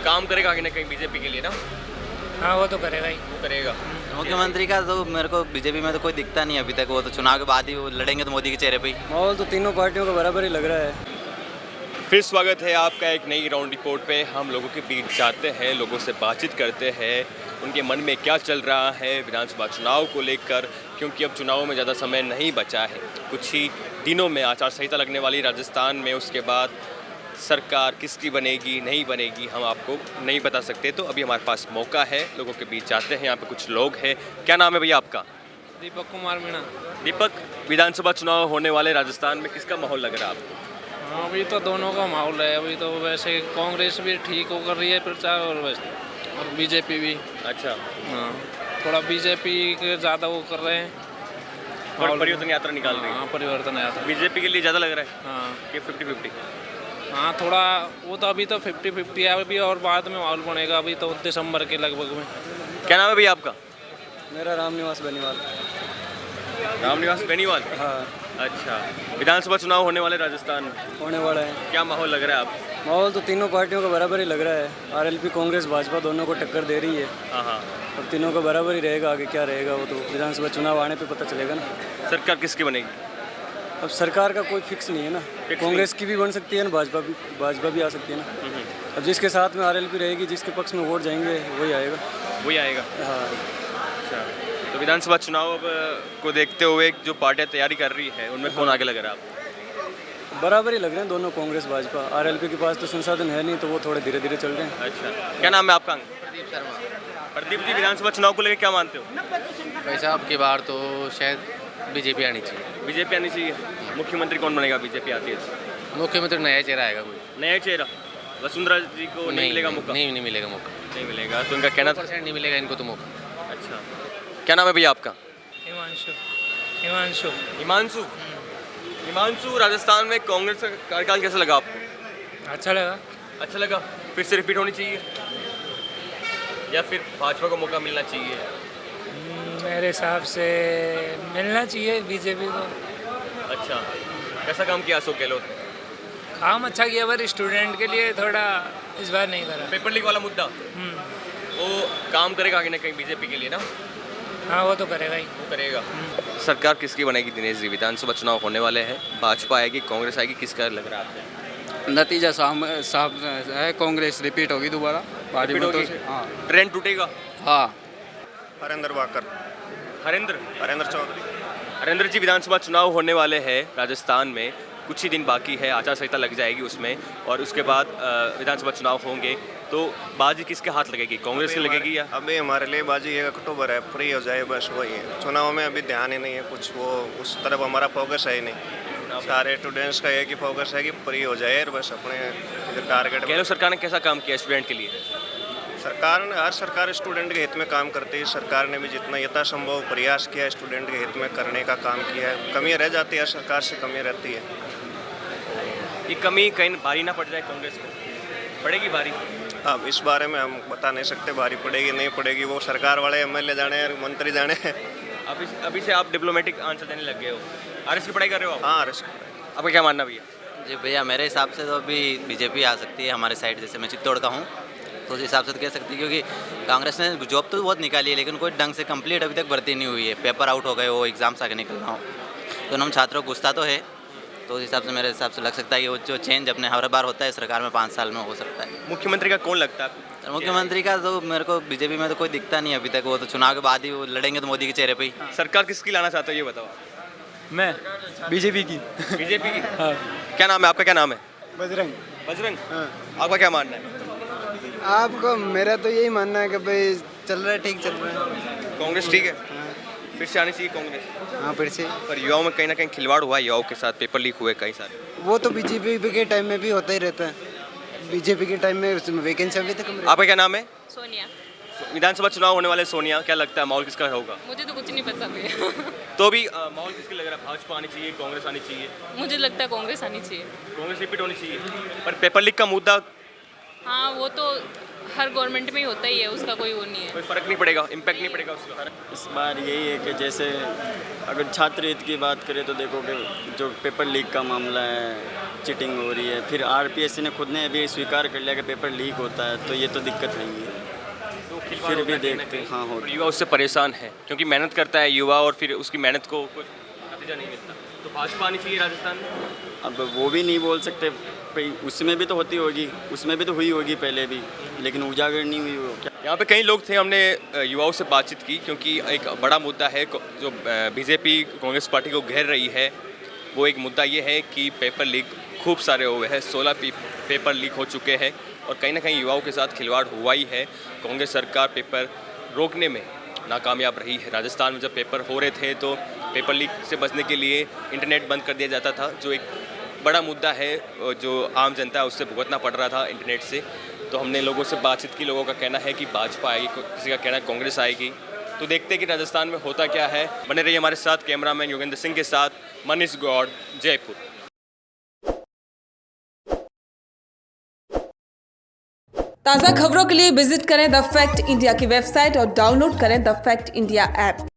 काम करेगा कहीं ना कहीं बीजेपी के लिए ना। हाँ वो तो करेगा ही। वो करेगा। मुख्यमंत्री का तो मेरे को बीजेपी में तो कोई दिखता नहीं अभी तक। वो तो चुनाव के बाद ही वो लड़ेंगे तो मोदी के चेहरे पे ही। माहौल तो तीनों पार्टियों का बराबर ही लग रहा है। फिर स्वागत है आपका एक नई राउंड रिपोर्ट पे। हम लोगों के बीच जाते हैं, लोगों से बातचीत करते हैं, उनके मन में क्या चल रहा है विधानसभा चुनाव को लेकर, क्योंकि अब चुनाव में ज़्यादा समय नहीं बचा है। कुछ ही दिनों में आचार संहिता लगने वाली राजस्थान में, उसके बाद सरकार किसकी बनेगी नहीं बनेगी हम आपको नहीं बता सकते। तो अभी हमारे पास मौका है, लोगों के बीच जाते हैं। यहाँ पे कुछ लोग हैं। क्या नाम है भैया आपका? दीपक कुमार मीणा। दीपक, विधानसभा चुनाव होने वाले राजस्थान में किसका माहौल लग रहा है आपको? हाँ अभी तो दोनों का माहौल है। अभी तो वैसे कांग्रेस भी ठीक हो कर रही है प्रचार और बीजेपी भी। अच्छा। हाँ थोड़ा बीजेपी के ज़्यादा वो कर रहे हैं और परिवर्तन यात्रा निकाल रही है। हाँ परिवर्तन यात्रा बीजेपी के लिए ज़्यादा लग रहा है हाँ कि 50-50? हाँ थोड़ा वो तो अभी तो 50-50 है अभी, और बाद में माहौल बनेगा। अभी तो दिसंबर के लगभग में। क्या नाम है भैया आपका? मेरा रामनिवास बेनीवाल। रामनिवास बेनीवाल। हाँ अच्छा, विधानसभा चुनाव होने वाले राजस्थान में, होने वाला है। क्या माहौल लग रहा है आपको? माहौल तो तीनों पार्टियों का बराबर ही लग रहा है। आरएलपी, कांग्रेस, भाजपा दोनों को टक्कर दे रही है। हाँ हाँ। और तीनों का बराबर ही रहेगा। आगे क्या रहेगा वो तो विधानसभा चुनाव आने पे पता चलेगा ना। सरकार किसकी बनेगी? अब सरकार का कोई फिक्स नहीं है ना। कांग्रेस की भी बन सकती है ना, भाजपा भी आ सकती है ना। अब जिसके साथ में आरएलपी रहेगी, जिसके पक्ष में वोट जाएंगे वही आएगा। वही आएगा। हाँ अच्छा, तो विधानसभा चुनाव अब को देखते हुए जो पार्टियां तैयारी कर रही है उनमें कौन आगे लग रहा है आपको? बराबर ही लग रहे हैं दोनों, कांग्रेस भाजपा। आरएलपी के पास तो संसाधन है नहीं, तो वो थोड़े धीरे धीरे चल रहे हैं। अच्छा, क्या नाम है आपका? प्रदीप शर्मा। प्रदीप जी, विधानसभा चुनाव को लेकर क्या मानते हो? भाई साहब की बार तो शायद बीजेपी आनी चाहिए। बीजेपी आनी चाहिए। मुख्यमंत्री कौन बनेगा बीजेपी आती है तो? मुख्यमंत्री नया चेहरा आएगा कोई। नया चेहरा। वसुंधरा जी को नहीं मिलेगा मौका? नहीं मिलेगा मौका। नहीं मिलेगा, तो इनका कहना 100% नहीं मिलेगा इनको तो मौका। अच्छा, क्या नाम है भैया आपका? हिमांशु। हिमांशु। हिमांशु। हिमांशु, राजस्थान में कांग्रेस का कार्यकाल कैसा लगा आपको? अच्छा लगा। अच्छा लगा। फिर से रिपीट होनी चाहिए या फिर भाजपा को मौका मिलना चाहिए? मेरे हिसाब से मिलना चाहिए बीजेपी को। अच्छा, कैसा काम किया अशोक गहलोत? काम अच्छा किया, पर स्टूडेंट के लिए थोड़ा इस बार नहीं करा। पेपर लीक वाला मुद्दा, वो काम करेगा कहीं ना कहीं बीजेपी के लिए ना। हाँ वो तो करेगा ही। वो करेगा। सरकार किसकी बनेगी दिनेश जी? विधानसभा चुनाव होने वाले हैं, भाजपा आएगी, कांग्रेस आएगी, किसका लग रहा है आपको? नतीजा साफ है, कांग्रेस रिपीट होगी दोबारा। भारी रिपीट मतों होगी? से। हाँ ट्रेंड टूटेगा। हाँ। हरेंद्र वाकर। हरेंद्र चौधरी। हरेंद्र जी, विधानसभा चुनाव होने वाले हैं राजस्थान में, कुछ ही दिन बाकी है, आचार संहिता लग जाएगी उसमें, और उसके बाद विधानसभा चुनाव होंगे, तो बाजी किसके हाथ लगेगी? कांग्रेस की लगेगी या? अभी हमारे लिए बाजी 1 अक्टूबर है, फ्री हो जाए बस वही है। चुनाव में अभी ध्यान ही नहीं है कुछ, वो उस तरफ हमारा फोकस है ही नहीं। सारे स्टूडेंट्स का एक ही फोकस है कि फ्री हो जाए और बस अपने टारगेट। गहलोत सरकार ने कैसा काम किया स्टूडेंट के लिए? हर सरकार स्टूडेंट के हित में काम करती है। सरकार ने भी जितना यथासंभव प्रयास किया स्टूडेंट के हित में करने का काम किया है। कमियाँ रह जाती है, सरकार से कमियाँ रहती है। ये कमी कहीं भारी ना पड़ जाए कांग्रेस को? पड़ेगी भारी। अब इस बारे में हम बता नहीं सकते, भारी पड़ेगी नहीं पड़ेगी, वो सरकार वाले एमएलए जाने और मंत्री जाने। अभी से आप डिप्लोमेटिक आंसर देने लग गए हो। आरएस की पढ़ाई कर रहे हो आप? हाँ आरएस। आपका क्या मानना भैया? जी भैया, मेरे हिसाब से तो अभी बीजेपी आ सकती है हमारे साइड। जैसे मैं चित्तौड़ का हूँ तो उस हिसाब से तो कह सकती है, क्योंकि कांग्रेस ने जॉब तो बहुत निकाली है लेकिन कोई ढंग से कंप्लीट अभी तक भर्ती नहीं हुई है। पेपर आउट हो गए हो, एग्जाम्स आगे निकलना हो, तो हम छात्रों को गुस्सा तो है। तो उस हिसाब से मेरे हिसाब से लग सकता है कि वो जो चेंज अपने हर बार होता है सरकार में 5 साल में हो सकता है। मुख्यमंत्री का कौन लगता है आपको? मुख्यमंत्री का तो मेरे को बीजेपी में तो कोई दिखता नहीं अभी तक। वो तो चुनाव के बाद ही वो लड़ेंगे तो मोदी के चेहरे पे ही। सरकार किसकी लाना चाहते हो ये बताओ? मैं बीजेपी की। बीजेपी की। हाँ। क्या नाम है आपका? क्या नाम है? बजरंग। बजरंग। हाँ। आपका क्या मानना है? आपको? मेरा तो यही मानना है कि भाई चल रहा है, ठीक चल रहा है। कांग्रेस ठीक है। फिर से आनी चाहिए कांग्रेस। हाँ फिर से। पर युवाओं में कहीं ना कहीं खिलवाड़ हुआ है, युवाओं के साथ पेपर लीक हुए कई सारे। वो तो बीजेपी के टाइम में भी होता ही रहता है। बीजेपी के टाइम में वैकेंसी अभी तक। आपका क्या नाम है? सोनिया। विधानसभा चुनाव होने वाले, सोनिया, क्या लगता है माहौल किसका होगा? मुझे तो कुछ नहीं पता भैया। तो अभी माहौल किसका लग रहा है? भाजपा आनी चाहिए, कांग्रेस आनी चाहिए? मुझे लगता है कांग्रेस आनी चाहिए। कांग्रेस रिपीट होनी चाहिए। पर पेपर लीक का मुद्दा, हाँ वो तो हर गवर्नमेंट में ही होता ही है, उसका कोई वो नहीं है। कोई फर्क नहीं पड़ेगा, इम्पैक्ट नहीं पड़ेगा उसका? इस बार यही है कि जैसे अगर छात्र हित की बात करें तो देखो कि जो पेपर लीक का मामला है चीटिंग हो रही है। फिर आरपीएससी ने खुद ने अभी स्वीकार कर लिया कि पेपर लीक होता है, तो ये तो दिक्कत नहीं है। फिर भी देखते हैं, हाँ हो युवा उससे परेशान है क्योंकि मेहनत करता है युवा और फिर उसकी मेहनत को कुछ नतीजा नहीं मिलता। तो भाजपा आनी चाहिए राजस्थान में। अब वो भी नहीं बोल सकते भाई, उसमें भी तो होती होगी, उसमें भी तो हुई होगी पहले भी, लेकिन उजागर नहीं हुई वो। यहाँ पे कई लोग थे, हमने युवाओं से बातचीत की क्योंकि एक बड़ा मुद्दा है जो बीजेपी कांग्रेस पार्टी को घेर रही है। वो एक मुद्दा ये है कि पेपर लीक खूब सारे हुए हैं, 16 पेपर लीक हो चुके हैं और कहीं ना कहीं युवाओं के साथ खिलवाड़ हुआ ही है। कांग्रेस सरकार पेपर रोकने में नाकामयाब रही है। राजस्थान में जब पेपर हो रहे थे तो पेपर लीक से बचने के लिए इंटरनेट बंद कर दिया जाता था, जो एक बड़ा मुद्दा है जो आम जनता है उससे भुगतना पड़ रहा था इंटरनेट से। तो हमने लोगों से बातचीत की, लोगों का कहना है कि भाजपा आएगी, किसी का कहना है कांग्रेस आएगी। तो देखते हैं कि राजस्थान में होता क्या है। बने रहिए हमारे साथ, कैमरामैन योगेंद्र सिंह के साथ मनीष गौड़, जयपुर। ताज़ा खबरों के लिए विजिट करें द फैक्ट इंडिया की वेबसाइट और डाउनलोड करें द फैक्ट इंडिया ऐप।